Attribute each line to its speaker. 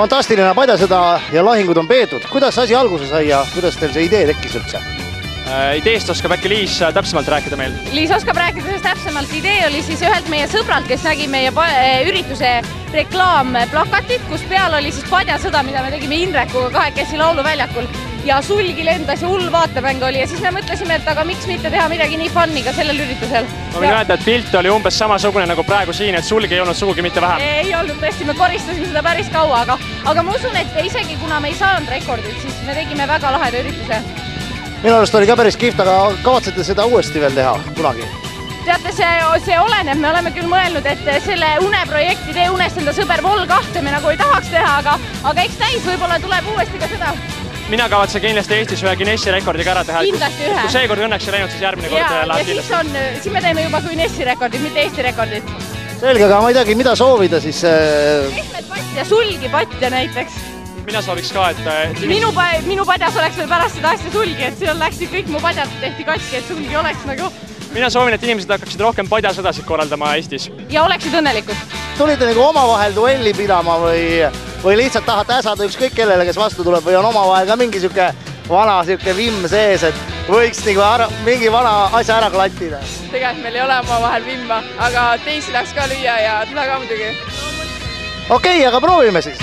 Speaker 1: Fantastiline padjasõda ja lahingud on peetud. Kuidas asi alguse sai ja kuidas teil see idee tekkis üldse?
Speaker 2: Ideest oskab äkki Liis täpsemalt rääkida meil?
Speaker 3: Liis oskab rääkida sellest täpsemalt. Idee oli siis ühelt meie sõbralt, kes nägi meie ürituse reklaamplakatit, kus peal oli siis padjasõda, mida me tegime Indrekuga kahekesi lauluväljakul. Ja sulgi lendas ja hull vaatemäng oli ja siis me mõtlesime, et aga miks mitte teha midagi nii funni ka sellel üritusel.
Speaker 2: Ma võin öelda, et pilt oli umbes samasugune nagu praegu siin, et sulgi ei olnud sugugi mitte vähem.
Speaker 3: Ei olnud tõesti, me koristasime seda päris kaua, aga ma usun, et isegi kuna me ei saanud rekordit, siis me tegime väga laheda ürituse.
Speaker 1: Minu arust oli ka päris kihvt, aga kavatsete seda uuesti veel teha kunagi?
Speaker 3: Teate, see oleneb, me oleme küll mõelnud, et selle uneprojekti Tee unest enda sõber Vol 2 me nagu ei tahaks teha, aga eks täis võib-olla tuleb uuesti ka seda.
Speaker 2: Mina kavatsen kindlasti Eestis ühe Guinessi rekordiga ära teha.
Speaker 3: Kindlasti ühe.
Speaker 2: Kui seekord õnneks ei läinud, siis järgmine kord läheb kindlasti.
Speaker 3: Ja siis me teeme juba Guinessi rekordid, mitte Eesti rekordid.
Speaker 1: Selge, aga ma ei teagi, mida soovida siis...
Speaker 3: Pehmed patt ja sulgi patja näiteks.
Speaker 2: Mina sooviks ka, et...
Speaker 3: Minu padjas oleks veel pärast seda asja sulgi, et seal läksid kõik mu padjad tehti katki, et sulgi oleks nagu...
Speaker 2: Mina soovin, et inimesed hakkaksid rohkem padjasõdasid korraldama Eestis.
Speaker 3: Ja oleksid õnnelikud.
Speaker 1: Tulite nagu omavahel duelli pidama või lihtsalt tahate äsada ükskõik kellele, kes vastu tuleb või on omavahel ka mingi vana vimm sees, et võiks mingi vana asja ära klattida?
Speaker 3: Tegelikult meil ei ole omavahel vimma, aga teisi tahaks ka lüüa ja tule ka muidugi.
Speaker 1: Okei, aga proovime siis!